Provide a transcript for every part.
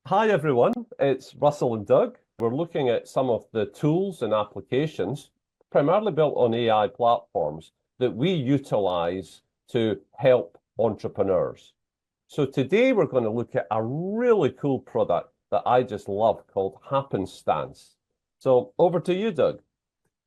Hi everyone, it's Russell and Doug. We're looking at some of the tools and applications, primarily built on AI platforms, that we utilize to help entrepreneurs. So today we're going to look at a really cool product that I just love called Happenstance. So over to you, Doug.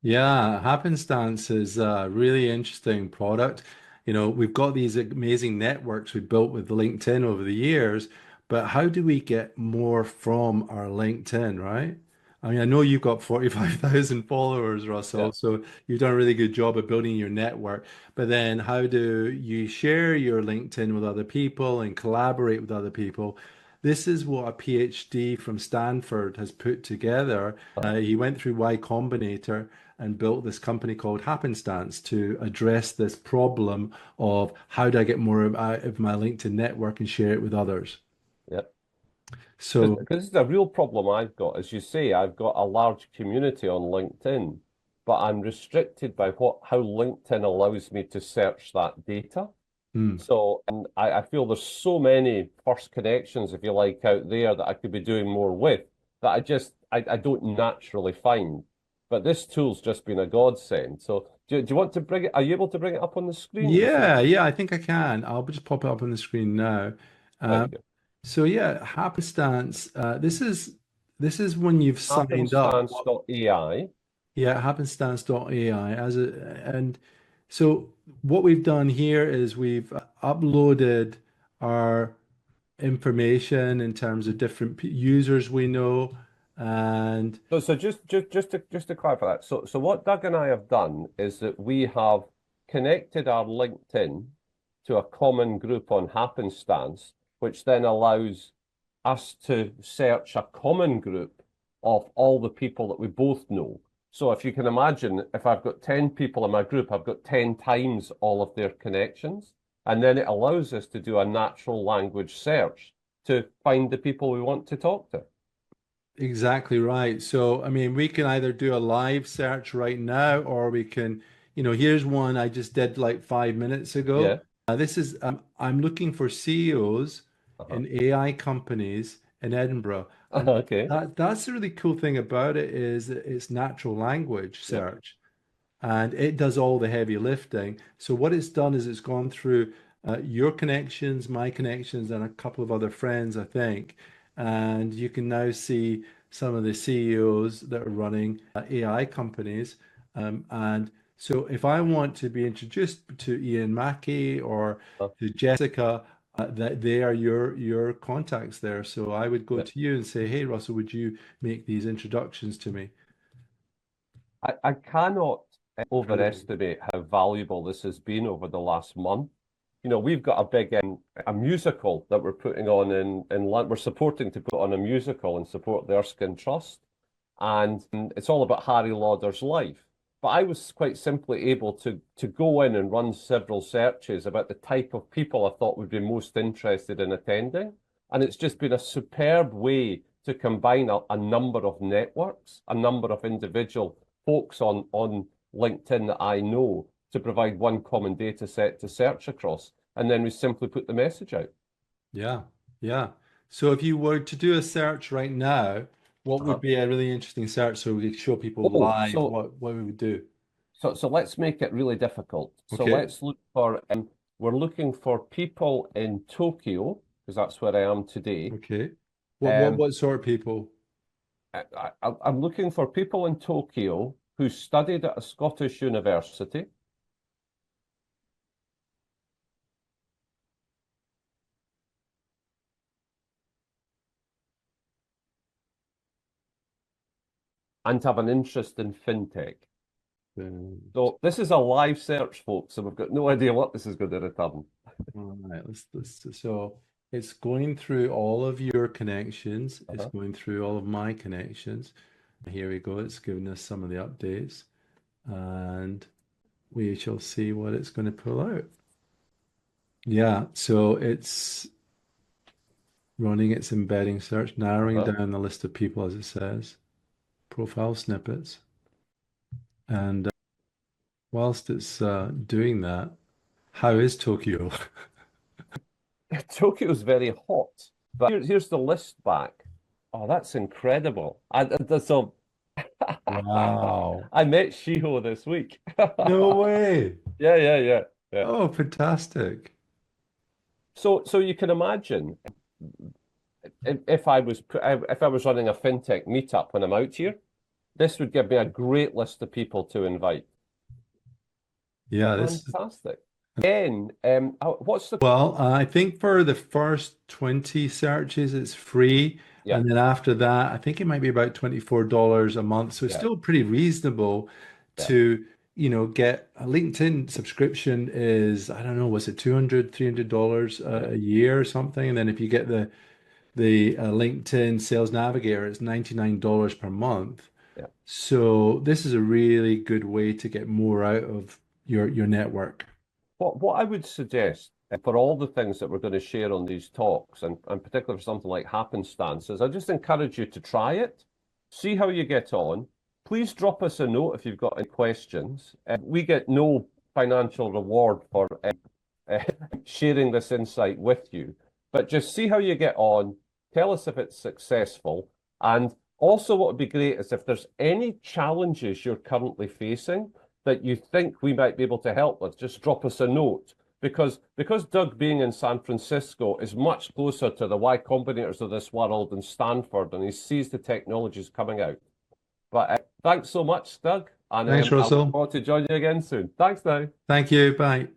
Yeah, Happenstance is a really interesting product. We've got these amazing networks we built with LinkedIn over the years, but how do we get more from our LinkedIn, right? I mean, I know you've got 45,000 followers, Yeah. Russell, so you've done a really good job of building your network. But then how do you share your LinkedIn with other people and collaborate with other people? This is what a PhD from Stanford has put together. He went through Y Combinator and built this company called Happenstance to address this problem of how do I get more out of my LinkedIn network and share it with others. Yeah. So, Because this is a real problem I've got. As you say, I've got a large community on LinkedIn, but I'm restricted by how LinkedIn allows me to search that data. hmm, So, and I feel there's so many first connections, if you like, out there that I could be doing more with that I don't naturally find. But this tool's just been a godsend. So, do you want to bring it? Are you able to bring it up on the screen to see? yeah, I think I can. I'll just pop it up on the screen now. There we Um, go. so yeah, Happenstance. This is when you've signed up. Happenstance.ai. Yeah, happenstance.ai and so what we've done here is we've uploaded our information in terms of different users we know and So just to clarify that. So what Doug and I have done is that we have connected our LinkedIn to a common group on Happenstance, which then allows us to search a common group of all the people that we both know. So if you can imagine, if I've got 10 people in my group, I've got 10 times all of their connections. And then it allows us to do a natural language search to find the people we want to talk to. exactly right. So I mean we can either do a live search right now or we can, here's one I just did like 5 minutes ago. Yeah. This is I'm looking for CEOs Uh-huh. in AI companies in Edinburgh. And Okay. that's the really cool thing about it is that it's natural language Yep. search. And it does all the heavy lifting. So what it's done is it's gone through your connections, my connections, and a couple of other friends, I think. And you can now see some of the CEOs that are running AI companies. And so if I want to be introduced to Ian Mackey or Uh, to Jessica, that they are your contacts there. So I would go yep. to you and say, hey, Russell, would you make these introductions to me? I cannot Brilliant. overestimate how valuable this has been over the last month. You know, we've got a big a musical that we're putting on we're supporting to put on a musical and support the Erskine Trust. And it's all about Harry Lauder's life. But I was quite simply able to go in and run several searches about the type of people I thought would be most interested in attending. And it's just been a superb way to combine a number of networks, a number of individual folks on LinkedIn that I know to provide one common data set to search across. And then we simply put the message out. Yeah, yeah. So if you were to do a search right now, what would Uh-huh. be a really interesting search so we could show people Oh, live so what we would do? so let's make it really difficult. So Okay, let's look for we're looking for people in Tokyo because that's where I am today. okay. What what Um, what sort of people? I'm looking for people in Tokyo who studied at a Scottish university and have an interest in fintech. Um, So this is a live search, folks, so we've got no idea what this is going to return. all right, so it's going through all of your connections. It's Uh-huh. going through all of my connections. Here we go. It's giving us some of the updates, and we shall see what it's going to pull out. Yeah, so it's running its embedding search, narrowing Uh-huh. down the list of people as it says, profile snippets. And whilst it's doing that, how is Tokyo? Tokyo's very hot, but here's the list back. Oh, that's incredible. So Wow. I met Shiho this week. No way. Yeah, yeah, yeah, yeah. Oh, fantastic. So you can imagine if I was running a fintech meetup when I'm out here, this would give me a great list of people to invite. Yeah, this is Fantastic. Again, what's the well, I think for the first 20 searches, it's free. yeah, And then after that, I think it might be about $24 a month. So it's yeah, still pretty reasonable yeah, to, get a LinkedIn subscription is, I don't know, was it 200, $300 yeah, a year or something? And then if you get the LinkedIn Sales Navigator, it's $99 per month. yeah. So this is a really good way to get more out of your network. What I would suggest for all the things that we're going to share on these talks, and particularly for something like happenstance, is I just encourage you to try it, see how you get on. Please drop us a note if you've got any questions. We get no financial reward for uh, sharing this insight with you, but just see how you get on. Tell us if it's successful. And also, what would be great is if there's any challenges you're currently facing that you think we might be able to help with, just drop us a note. Because Doug being in San Francisco is much closer to the Y Combinators of this world than Stanford, and he sees the technologies coming out. But thanks so much, Doug, and Thanks, I look Russell. forward to joining you again soon. Thanks now. Thank you. Bye.